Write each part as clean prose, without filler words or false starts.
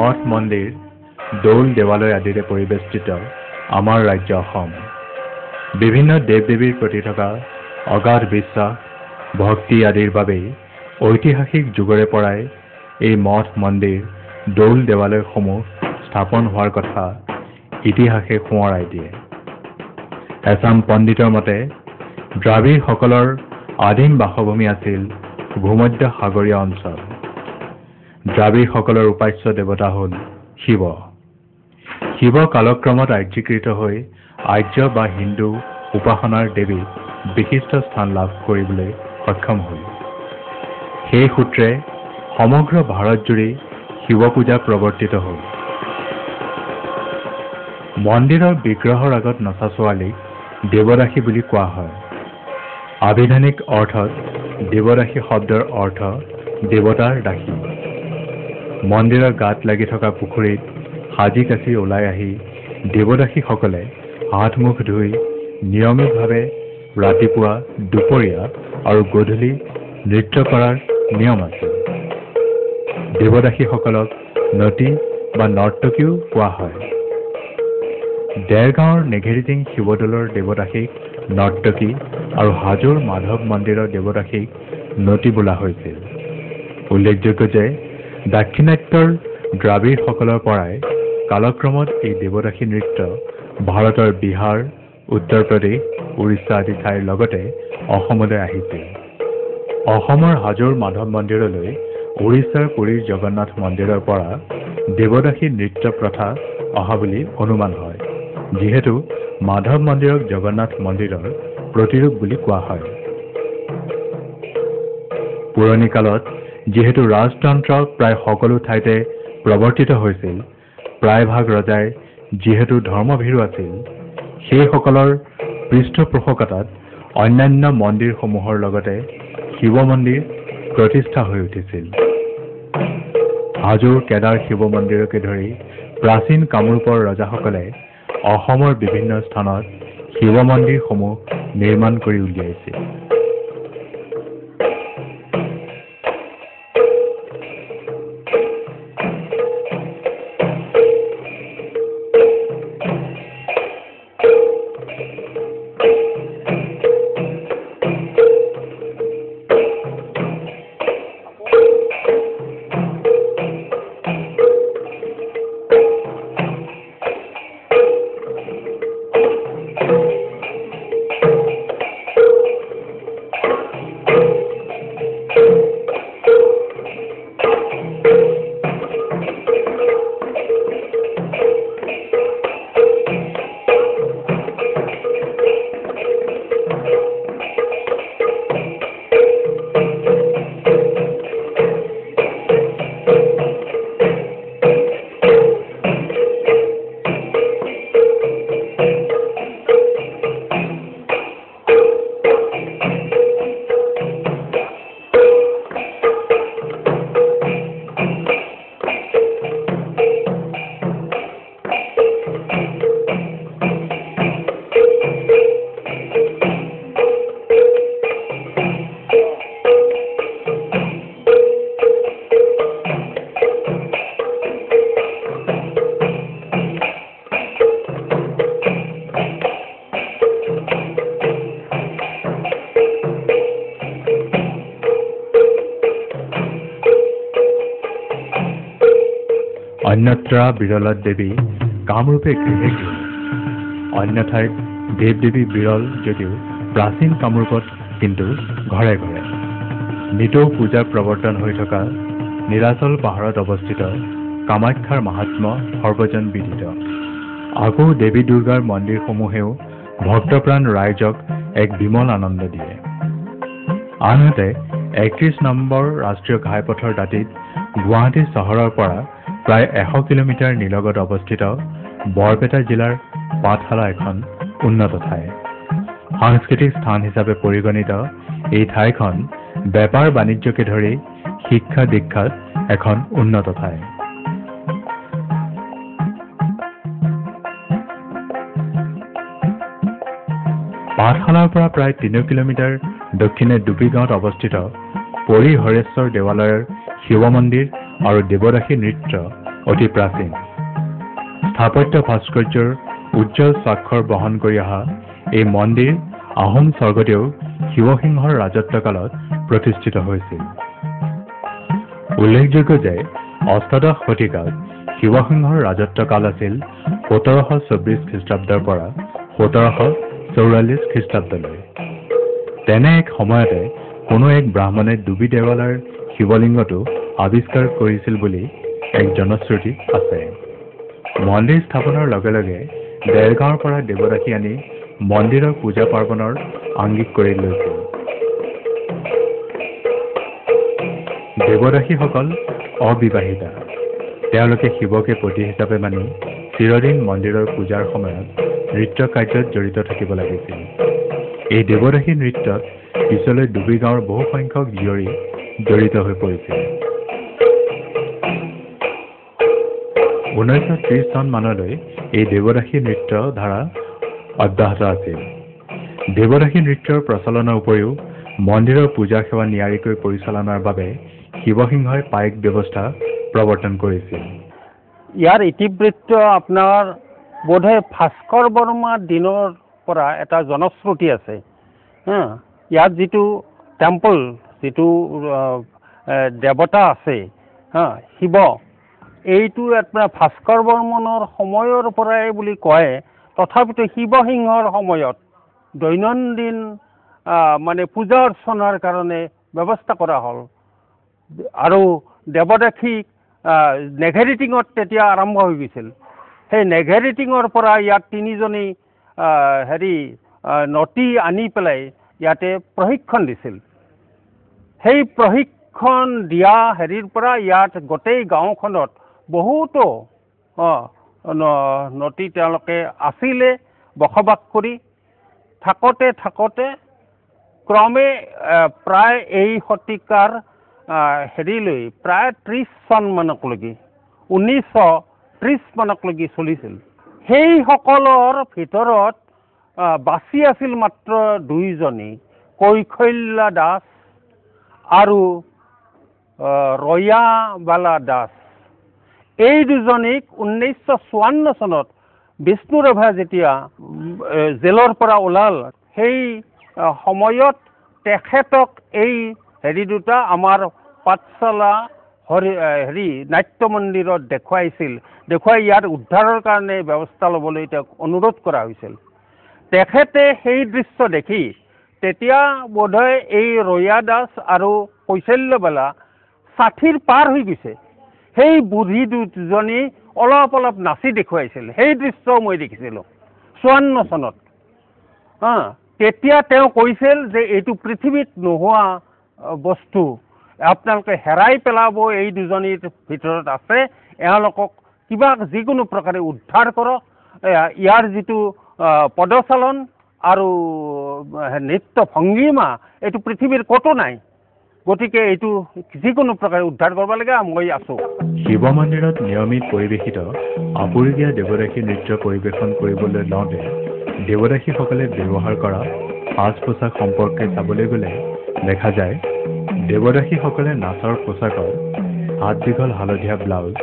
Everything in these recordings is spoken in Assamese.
মঠ মন্দিৰ দৌল দেৱালয় আদিৰে পৰিবেষ্টিত আমাৰ ৰাজ্য অসম বিভিন্ন দেৱ দেৱীৰ প্ৰতি থকা অগাধ বিশ্বাস ভক্তি আদিৰ বাবেই ঐতিহাসিক যুগৰে পৰাই এই মঠ মন্দিৰ দৌল দেৱালয়সমূহ স্থাপন হোৱাৰ কথা ইতিহাসে সোঁৱৰাই দিয়ে। এছাম পণ্ডিতৰ মতে দ্ৰাবিড়সকলৰ আদিম বাসভূমি আছিল ভূমধ্য সাগৰীয় অঞ্চল। দ্ৰাবিড়সকলৰ উপাস্য দেৱতা হ'ল শিৱ। শিৱ কালক্ৰমত আৰ্যীকৃত হৈ আৰ্য বা হিন্দু উপাসনাৰ দেৱীক বিশিষ্ট স্থান লাভ কৰিবলৈ সক্ষম হ'ল। সেই সূত্ৰে সমগ্ৰ ভাৰতজুৰি শিৱ পূজা প্ৰৱৰ্তিত হ'ল। মন্দিৰৰ বিগ্ৰহৰ আগত নচা ছোৱালীক দেৱদাসী বুলি কোৱা হয়। আবিধানিক অৰ্থত দেৱদাসী শব্দৰ অৰ্থ দেৱতাৰ দাসী। মন্দিৰৰ গাত লাগি থকা পুখুৰীত সাজি কাচি ওলাই আহি দেৱদাসীসকলে হাত মুখ ধুই নিয়মিতভাৱে ৰাতিপুৱা দুপৰীয়া আৰু গধূলি নৃত্য কৰাৰ নিয়ম আছে। দেৱদাসীসকলক নতী বা নৰ্তকীও কোৱা হয়। দেৰগাঁৱৰ নেঘেৰিটিং শিৱদৌলৰ দেৱদাসীক নৰ্তকী আৰু হাজোৰ মাধৱ মন্দিৰৰ দেৱদাসীক নতী বোলা হৈছিল। উল্লেখযোগ্য যে দাক্ষিণাত্যৰ দ্ৰাবিড়সকলৰ পৰাই কালক্ৰমত এই দেৱদাসী নৃত্য ভাৰতৰ বিহাৰ উত্তৰ প্ৰদেশ উৰিষ্যা আদি ঠাইৰ লগতে অসমলৈ আহিছিল। অসমৰ হাজোৰ মাধৱ মন্দিৰলৈ উৰিষ্যাৰ পুৰীৰ জগন্নাথ মন্দিৰৰ পৰা দেৱদাসী নৃত্য প্ৰথা অহা বুলি অনুমান হয়, যিহেতু মাধৱ মন্দিৰক জগন্নাথ মন্দিৰৰ প্ৰতিৰূপ বুলি কোৱা হয়। পুৰণি কালত যিহেতু ৰাজতন্ত্ৰ প্ৰায় সকলো ঠাইতে প্ৰৱৰ্তিত হৈছিল, প্ৰায়ভাগ ৰজাই যিহেতু ধৰ্মভীৰু আছিল, সেইসকলৰ পৃষ্ঠপোষকতাত অন্যান্য মন্দিৰসমূহৰ লগতে শিৱ মন্দিৰ প্ৰতিষ্ঠা হৈ উঠিছিল। হাজোৰ কেদাৰ শিৱ মন্দিৰকে ধৰি প্ৰাচীন কামৰূপৰ ৰজাসকলে অসমৰ বিভিন্ন স্থানত শিৱ মন্দিৰসমূহ নিৰ্মাণ কৰি উলিয়াইছিল। অন্যত্ৰা বিৰলত দেৱী কামৰূপে গৃহে গৃহে। অন্য ঠাইত দেৱ দেৱী বিৰল যদিও প্ৰাচীন কামৰূপত কিন্তু ঘৰে ঘৰে। নিতৌ পূজা প্ৰৱৰ্তন হৈ থকা নীলাচল পাহাৰত অৱস্থিত কামাখ্যাৰ মাহাত্ম্য সৰ্বজন বিদিত। আকৌ দেৱী দুৰ্গাৰ মন্দিৰসমূহেও ভক্তপ্ৰাণ ৰাইজক এক বিমল আনন্দ দিয়ে। আনহাতে ৩১ নম্বৰ ৰাষ্ট্ৰীয় ঘাইপথৰ দাঁতিত গুৱাহাটী চহৰৰ পৰা প্ৰায় ১০০ কিলোমিটাৰ নিলগত অৱস্থিত বৰপেটা জিলাৰ পাঠশালা এখন উন্নত ঠাই। সাংস্কৃতিক স্থান হিচাপে পৰিগণিত এই ঠাইখন বেপাৰ বাণিজ্যকে ধৰি শিক্ষা দীক্ষাত এখন উন্নত ঠাই। পাঠশালাৰ পৰা প্ৰায় ৩ কিলোমিটাৰ দক্ষিণে ডুবি গাঁৱত অৱস্থিত পৰি হৰেশ্বৰ দেৱালয়ৰ শিৱ মন্দিৰ আৰু দেৱদাসী নৃত্য অতি প্ৰাচীন স্থাপত্য ভাস্কৰ্যৰ উজ্জ্বল স্বাক্ষৰ বহন কৰি অহা এই মন্দিৰ আহোম স্বৰ্গদেউ শিৱসিংহৰ ৰাজত্বকালত প্ৰতিষ্ঠিত হৈছিল। উল্লেখযোগ্য যে অষ্টাদশ শতিকাত শিৱসিংহৰ ৰাজত্বকাল আছিল 1724 খ্ৰীষ্টাব্দৰ পৰা 1744 খ্ৰীষ্টাব্দলৈ। তেনে এক সময়তে কোনো এক ব্ৰাহ্মণে ডুবি দেৱালয়ৰ শিৱলিংগটো আৱিষ্কাৰ কৰিছিল বুলি এক জনশ্ৰুতি আছে। মন্দিৰ স্থাপনৰ লগে লগে দেৰগাঁৱৰ পৰা দেৱদাসী আনি মন্দিৰৰ পূজা পাৰ্বণৰ আংগিক কৰি লৈছিল। দেৱদাসীসকল অবিবাহিতা। তেওঁলোকে শিৱকে পতি হিচাপে মানি চিৰদিন মন্দিৰৰ পূজাৰ সময়ত নৃত্য কাৰ্যত জড়িত থাকিব লাগিছিল। এই দেৱদাসী নৃত্যত পিছলৈ ডুবি গাঁৱৰ বহু সংখ্যক জীয়ৰী জড়িত হৈ পৰিছিল। 1930 চন মানলৈ এই দেৱদাসী নৃত্য ধাৰা অব্যাহত আছিল। দেৱদাসী নৃত্যৰ প্ৰচলনৰ উপৰিও মন্দিৰৰ পূজা সেৱা নিয়াৰিকৈ পৰিচালনাৰ বাবে শিৱসিংহই পাইক ব্যৱস্থা প্ৰৱৰ্তন কৰিছিল। ইয়াৰ ইতিবৃত্ত আপোনাৰ বোধহয় ভাস্কৰ বৰ্মাৰ দিনৰ পৰা এটা জনশ্ৰুতি আছে। ইয়াত যিটো টেম্পল, যিটো দেৱতা আছে শিৱ, এইটো আপোনাৰ ভাস্কৰ বৰ্মনৰ সময়ৰ পৰাই বুলি কয়। তথাপিতো শিৱসিংহৰ সময়ত দৈনন্দিন মানে পূজা অৰ্চনাৰ কাৰণে ব্যৱস্থা কৰা হ'ল। আৰু দেৱদাসীক নেঘেৰিটিঙত তেতিয়া আৰম্ভ হৈ গৈছিল। সেই নেঘেৰিটিঙৰ পৰা ইয়াত তিনিজনী নটি আনি পেলাই ইয়াতে প্ৰশিক্ষণ দিছিল। সেই প্ৰশিক্ষণ দিয়া হেৰিৰ পৰা ইয়াত গোটেই গাঁওখনত বহুতো নটি তেওঁলোকে আছিলে বসবাস কৰি থাকোঁতে ক্ৰমে প্ৰায় এই শতিকাৰ হেৰিলৈ প্ৰায় 30 চন মানকলৈকে 1930 মানকলৈকে চলিছিল। সেইসকলৰ ভিতৰত বাচি আছিল মাত্ৰ দুইজনী, কৈশল্যা দাস আৰু ৰয়াবালা দাস। এই দুজনীক 1954 চনত বিষ্ণুৰাভা যেতিয়া জেলৰ পৰা ওলাল, সেই সময়ত তেখেতক এই হেৰি দুটা আমাৰ পাঠশালা নাট্য মন্দিৰত দেখুৱাই ইয়াৰ উদ্ধাৰৰ কাৰণে ব্যৱস্থা ল'বলৈ তেওঁক অনুৰোধ কৰা হৈছিল। তেখেতে সেই দৃশ্য দেখি তেতিয়া বোধহয় এই ৰয়া দাস আৰু কৈশল্যবালা 60 পাৰ হৈ গৈছে। সেই বুঢ়ী দুজনী অলপ নাচি দেখুৱাইছিল। সেই দৃশ্য মই দেখিছিলোঁ 54 চনত। তেতিয়া তেওঁ কৈছিল যে এইটো পৃথিৱীত নোহোৱা বস্তু, আপোনালোকে হেৰাই পেলাব, এই দুজনীৰ ভিতৰত আছে, এওঁলোকক কিবা যিকোনো প্ৰকাৰে উদ্ধাৰ কৰক। ইয়াৰ যিটো পদচালন আৰু নৃত্য ভংগীমা এইটো পৃথিৱীৰ ক'তো নাই, গতিকে এইটো যিকোনো প্ৰকাৰে উদ্ধাৰ কৰিব লাগে, মই আছোঁ। শিৱ মন্দিৰত নিয়মিত পৰিৱেশিত আপুৰুগীয়া দেৱদাসী নৃত্য পৰিৱেশন কৰিবলৈ লওঁতে দেৱদাসীসকলে ব্যৱহাৰ কৰা সাজ পোছাক সম্পৰ্কে চাবলৈ গ'লে দেখা যায় দেৱদাসীসকলে নাচৰ পোছাকত হাত দীঘল হালধীয়া ব্লাউজ,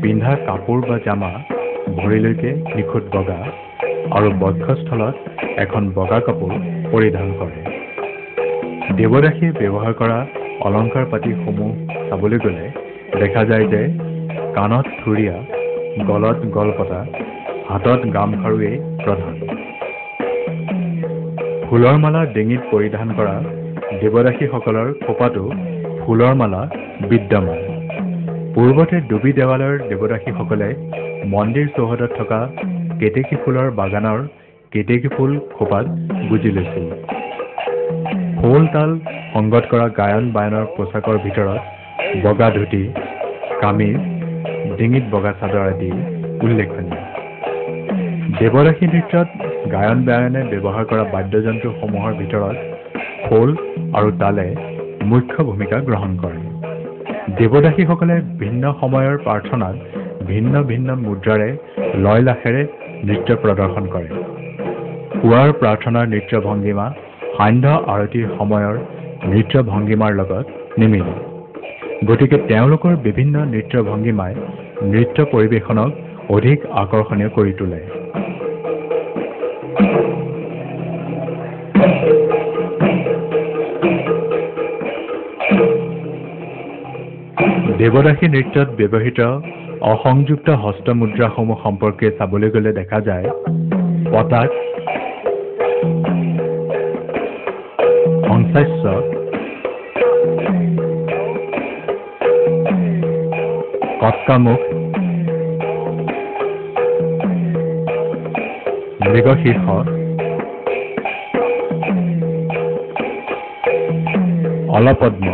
পিন্ধা কাপোৰ বা জামা ভৰিলৈকে নিখুঁত বগা আৰু বক্ষস্থলত এখন বগা কাপোৰ পৰিধান কৰে। দেৱদাসীয়ে ব্যৱহাৰ কৰা অলংকাৰ পাতিসমূহ চাবলৈ গ'লে দেখা যায় যে কাণত থুৰীয়া, গলত গলপতা, হাতত গামখাৰুৱেই প্ৰধান। ফুলৰ মালা ডিঙিত পৰিধান কৰা দেৱদাসীসকলৰ খোপাতো ফুলৰ মালা বিদ্যমান। পূৰ্বতে ডুবি দেৱালয়ৰ দেৱদাসীসকলে মন্দিৰ চৌহদত থকা কেতেকী ফুলৰ বাগানৰ কেতেকী ফুল খোপাত গুজি লৈছিল। খোল তাল সংগত কৰা গায়ন বায়নৰ পোছাকৰ ভিতৰত বগা ধুতি, কামিজ, ডিঙিত বগা চাদৰ আদি উল্লেখনীয়। দেৱদাসী নৃত্যত গায়ন বায়নে ব্যৱহাৰ কৰা বাদ্যযন্ত্ৰসমূহৰ ভিতৰত খোল আৰু তালে মুখ্য ভূমিকা গ্ৰহণ কৰে। দেৱদাসীসকলে ভিন্ন সময়ৰ প্ৰাৰ্থনাত ভিন্ন ভিন্ন মুদ্ৰাৰে লয় লাখেৰে নৃত্য প্ৰদৰ্শন কৰে। পুৱাৰ প্ৰাৰ্থনাৰ নৃত্য ভংগীমা সান্ধ্য আৰতিৰ সময়ৰ নৃত্য ভংগীমাৰ লগত নিমিলে। গতিকে তেওঁলোকৰ বিভিন্ন নৃত্য ভংগীমাই নৃত্য পৰিৱেশনক অধিক আকৰ্ষণীয় কৰি তোলে। দেৱদাসী নৃত্যত ব্যৱহৃত অসংযুক্ত হস্তমুদ্ৰাসমূহ সম্পৰ্কে চাবলৈ গ'লে দেখা যায় পতাক, হংসাস্য, কটকামুখ, মৃগশীৰ্ষ, অলপদ্ম,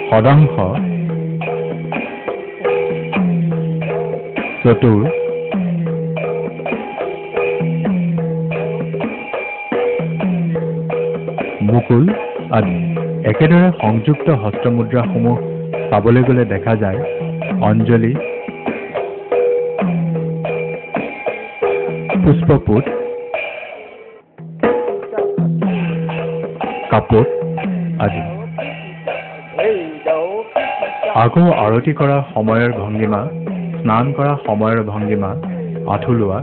সদংশ, চতুৰ, মুকুল আদি। একেদৰে সংযুক্ত হস্তমুদ্ৰাসমূহ চাবলৈ গ'লে দেখা যায় অঞ্জলি, পুষ্পপুট, কাপোত আদি। আকৌ আৰতি কৰাৰ সময়ৰ ভংগীমা, স্নান কৰাৰ সময়ৰ ভংগীমা, আঁঠুলোৱা,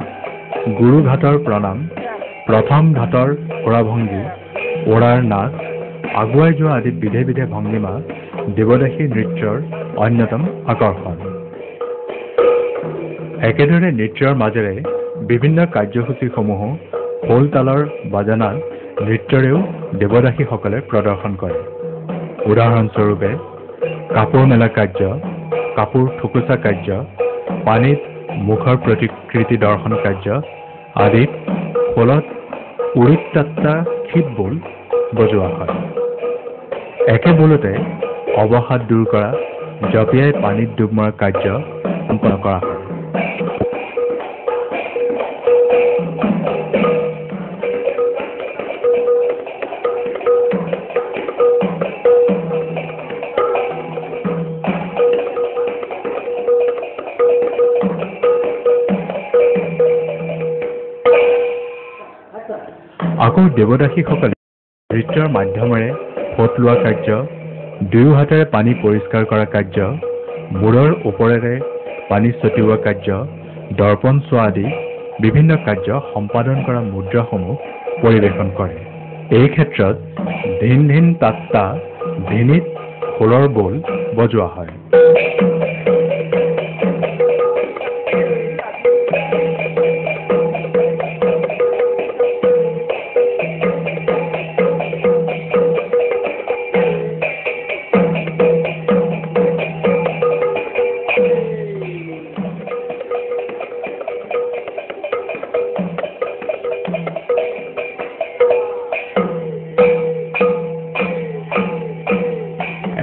গুৰু ঘাটৰ প্ৰণাম, প্ৰথম ঘাটৰ ওৰাভংগী, ওৰাৰ নাচ, আগুৱাই যোৱা আদি বিধে বিধে ভংগীমা দেৱদাসী নৃত্যৰ অন্যতম আকৰ্ষণ। একেদৰে নৃত্যৰ মাজেৰে বিভিন্ন কাৰ্যসূচীসমূহো খোল তালৰ বাজানাত নৃত্যৰেও দেৱদাসীসকলে প্ৰদৰ্শন কৰে। উদাহৰণস্বৰূপে কাপোৰ মেলা কাৰ্য, কাপোৰ থুকুচা কাৰ্য, পানীত মুখৰ প্ৰতিকৃতি দৰ্শন কাৰ্য আদিত খোলত উৰিত্তাত্তা ক্ষিপবোল বজোৱা হয়। একে বোলতে অৱসাদ দূৰ কৰা, জঁপিয়াই পানীত ডুব মৰা কাৰ্য সম্পন্ন কৰা হয়। আকৌ দেৱদাসীসকলে নৃত্যৰ মাধ্যমেৰে ফোট লোৱা কাৰ্য, দুয়ো হাতেৰে পানী পৰিষ্কাৰ কৰা কাৰ্য, মূৰৰ ওপৰেৰে পানী ছটিওৱা কাৰ্য, দৰ্পণ চোৱা আদি বিভিন্ন কাৰ্য সম্পাদন কৰা মুদ্ৰাসমূহ পৰিৱেশন কৰে। এই ক্ষেত্ৰত ধিন ধিন তাত্তা ধিনিত খোলৰ বোল বজোৱা হয়।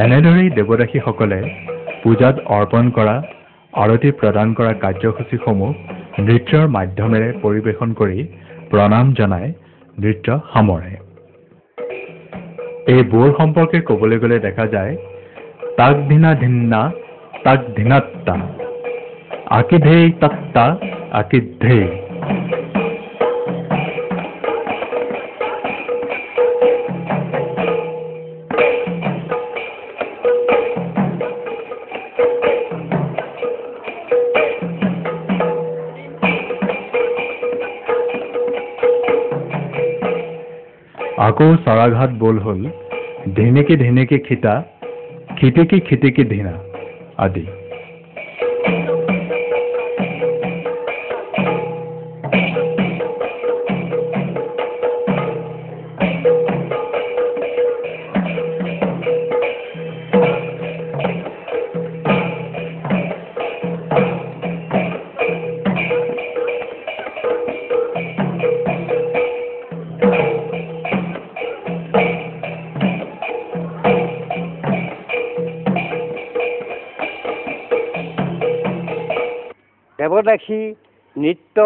এনেদৰেই দেৱদাসীসকলে পূজাত অৰ্পণ কৰা, আৰতি প্ৰদান কৰা কাৰ্যসূচীসমূহ নৃত্যৰ মাধ্যমেৰে পৰিৱেশন কৰি প্ৰণাম জনাই নৃত্য সামৰে। এই বোৰ সম্পৰ্কে ক'বলৈ গ'লে দেখা যায় তাক ধিনা ধিন্না তাক ধিনাত্তা, আকিধেই তাত্তা আকিধেই। আকৌ চৰাঘাট বোল হ'ল ধিনিকি ধিনিকি খিতা, খিটিকি খিটিকি ধিনা আদি। দেৱদাসী নৃত্য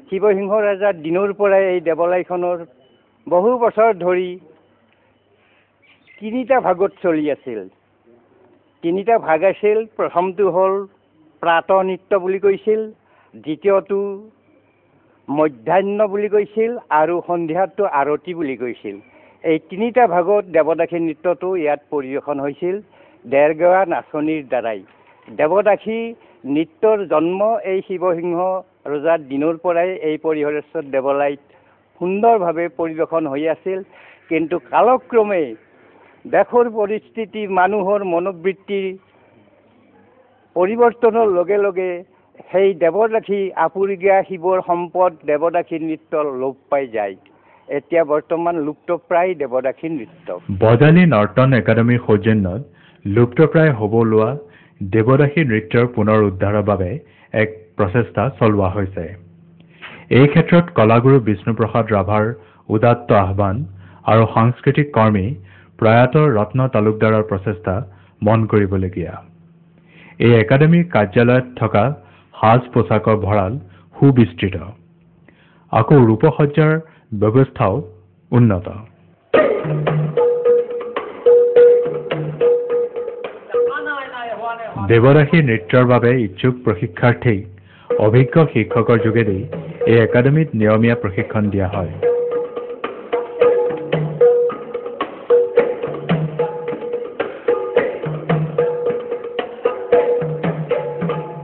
শিৱসিংহ ৰজাৰ দিনৰ পৰাই এই দেৱালয়খনৰ বহু বছৰ ধৰি তিনিটা ভাগত চলি আছিল। তিনিটা ভাগ আছিল। প্ৰথমটো হ'ল প্ৰাত নৃত্য বুলি কৈছিল, দ্বিতীয়টো মধ্যাহ্ন বুলি কৈছিল আৰু সন্ধিয়াটো আৰতি বুলি কৈছিল। এই তিনিটা ভাগত দেৱদাসী নৃত্যটো ইয়াত পৰিৱেশন হৈছিল দেৰগৰা নাচনীৰ দ্বাৰাই। দেৱদাসী নৃত্যৰ জন্ম এই শিৱসিংহ ৰজাৰ দিনৰ পৰাই এই পৰিহৰেশ্বৰ দেৱালয়ত সুন্দৰভাৱে পৰিৱেশন হৈ আছিল। কিন্তু কালক্ৰমে দেশৰ পৰিস্থিতি মানুহৰ মনোবৃত্তিৰ পৰিৱৰ্তনৰ লগে লগে সেই দেৱদাসী আপুৰুগীয়া শিৱৰ সম্পদ দেৱদাসী নৃত্য লোপ পাই যায়। এতিয়া বৰ্তমান লুপ্তপ্ৰায় দেৱদাসী নৃত্য। বজালী নৰ্তন একাডেমীৰ সৌজন্যত লুপ্তপ্ৰায় হ'ব লোৱা দেৱদাসী নৃত্যৰ পুনৰ উদ্ধাৰৰ বাবে এক প্ৰচেষ্টা চলোৱা হৈছে। এই ক্ষেত্ৰত কলাগুৰু বিষ্ণুপ্ৰসাদ ৰাভাৰ উদাত্ত আহ্বান আৰু সাংস্কৃতিক কৰ্মী প্ৰয়াত ৰত্ন তালুকদাৰৰ প্ৰচেষ্টা মন কৰিবলগীয়া। এই একাডেমীৰ কাৰ্যালয়ত থকা সাজ পোছাকৰ ভঁৰাল সুবিস্তৃত, আকৌ ৰূপসজ্জাৰ ব্যৱস্থাও উন্নত। দেৱদাসী নৃত্যৰ বাবে ইচ্ছুক প্ৰশিক্ষাৰ্থীক অভিজ্ঞ শিক্ষকৰ যোগেদি এই একাডেমীত নিয়মীয়া প্ৰশিক্ষণ দিয়া হয়।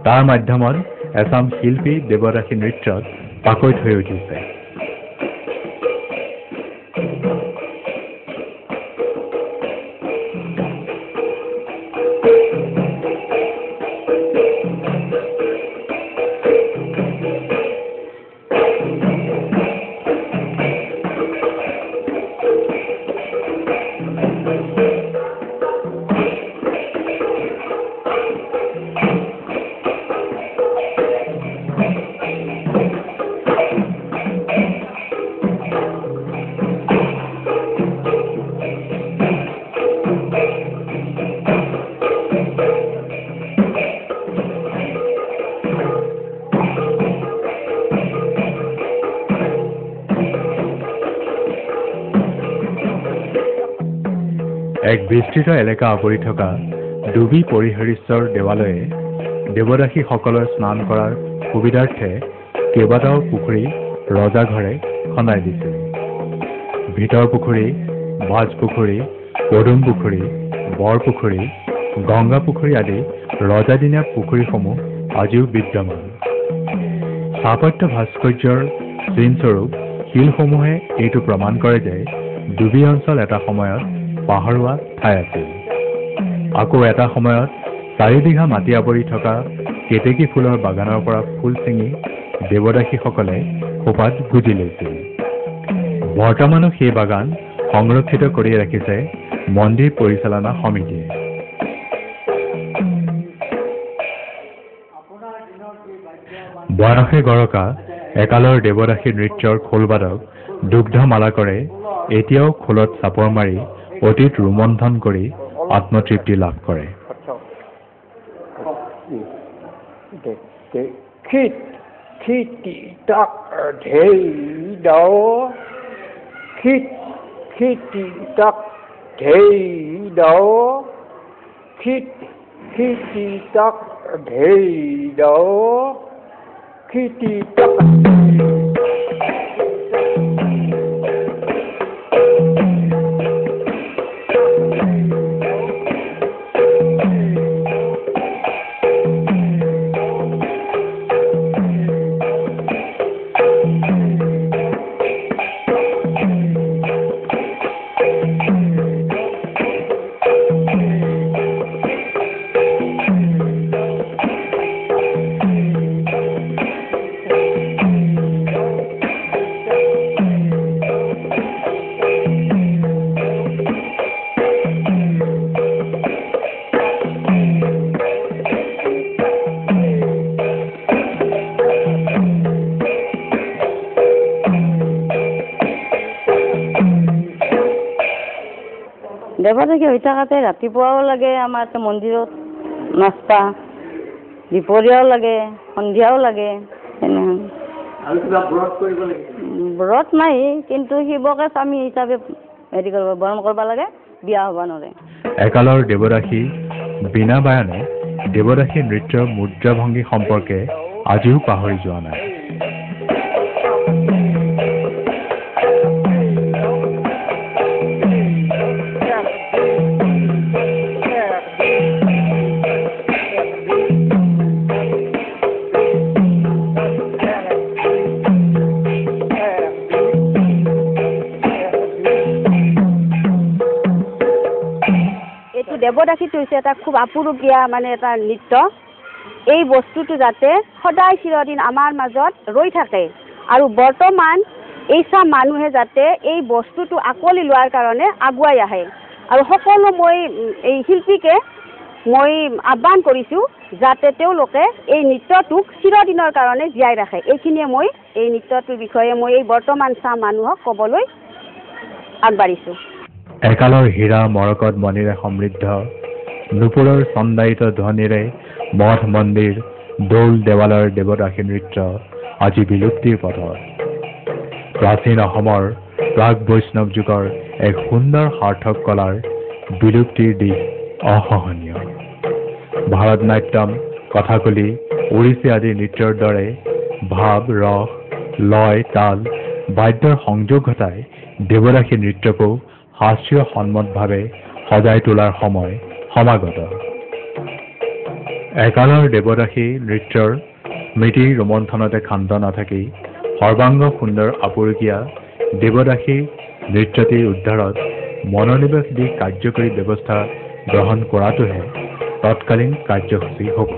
তাৰ মাধ্যমত এচাম শিল্পী দেৱদাসী নৃত্যত পাকৈত হৈ উঠিছে। এক বিস্তৃত এলেকা আৱৰি থকা ডুবি পৰিহৰিশ্বৰ দেৱালয়ে দেৱদাসীসকলৰ স্নান কৰাৰ সুবিধাৰ্থে কেইবাটাও পুখুৰী ৰজাঘৰে খন্দাই দিছিল। ভিতৰ পুখুৰী, বাজ পুখুৰী, পদুম পুখুৰী, বৰ পুখুৰী, গংগা পুখুৰী আদি ৰজাদিনীয়া পুখুৰীসমূহ আজিও বিদ্যমান। স্থাপত্য ভাস্কৰ্যৰ চিনস্বৰূপ শিলসমূহে এইটো প্ৰমাণ কৰে যে ডুবি অঞ্চল এটা সময়ত পাহাৰুৱা ঠাই আছিল। আকৌ এটা সময়ত 4 বিঘা মাটি আৱৰি থকা কেতেকী ফুলৰ বাগানৰ পৰা ফুল ছিঙি দেৱদাসীসকলে খোপাত গুজি লৈছিল। বৰ্তমানো সেই বাগান সংৰক্ষিত কৰি ৰাখিছে মন্দিৰ পৰিচালনা সমিতিয়ে। বয়সে গৰকা একালৰ দেৱদাসী নৃত্যৰ খোলবাদক দুগ্ধ মালাকৰে এতিয়াও খোলত চাপৰ মাৰি অতীত ৰোমন্থন কৰি আত্মতৃপ্তি লাভ কৰে। দেৱদাসী হৈ থাকাতে ৰাতিপুৱাও লাগে আমাৰ মন্দিৰত নাস্তা, দুপৰীয়াও লাগে, সন্ধিয়াও লাগে। ব্ৰত নাই, কিন্তু শিৱকে স্বামী হিচাপে বৰণ কৰিব লাগে, বিয়া হ'ব নোৱাৰে। একালৰ দেৱদাসী বিনা বায়ানে দেৱদাসী নৃত্যৰ মুদ্ৰাভংগী সম্পৰ্কে আজিও পাহৰি যোৱা নাই। দেৱদাসীটো হৈছে এটা খুব আপুৰুগীয়া মানে এটা নৃত্য। এই বস্তুটো যাতে সদায় চিৰদিন আমাৰ মাজত ৰৈ থাকে আৰু বৰ্তমান এইচাম মানুহে যাতে এই বস্তুটো আকোৱালি লোৱাৰ কাৰণে আগুৱাই আহে আৰু সকলো মই এই শিল্পীকে মই আহ্বান কৰিছোঁ যাতে তেওঁলোকে এই নৃত্যটোক চিৰদিনৰ কাৰণে জীয়াই ৰাখে। এইখিনিয়ে মই এই নৃত্যটোৰ বিষয়ে মই এই বৰ্তমান চাম মানুহক ক'বলৈ আগবাঢ়িছোঁ। একালৰ হীৰা মৰকত মণিৰে সমৃদ্ধ নুপুৰৰ চন্দায়িত ধ্বনিৰে মঠ মন্দিৰ দৌল দেৱালয়ৰ দেৱদাসী নৃত্য আজি বিলুপ্তিৰ পথত। প্ৰাচীন অসমৰ প্ৰাক বৈষ্ণৱ যুগৰ এক সুন্দৰ সাৰ্থক কলাৰ বিলুপ্তিৰ দিশ অসহনীয়। ভাৰত নাট্যম, কথাকলি, ওড়িশী আদি নৃত্যৰ দৰে ভাৱ, ৰস, লয়, তাল, বাদ্যৰ সংযোগ ঘটাই দেৱদাসী নৃত্যকো শাস্ত্ৰীয় সন্মতভাৱে সজাই তোলাৰ সময় সমাগত। একালৰ দেৱদাসী নৃত্যৰ স্মৃতি ৰোমন্থনতে ক্ষান্ত নাথাকি সৰ্বাংগ সুন্দৰ আপুৰুগীয়া দেৱদাসী নৃত্যটিৰ উদ্ধাৰত মনোনিৱেশ দি কাৰ্যকৰী ব্যৱস্থা গ্ৰহণ কৰাটোহে তৎকালীন কাৰ্যসূচী হ'ব।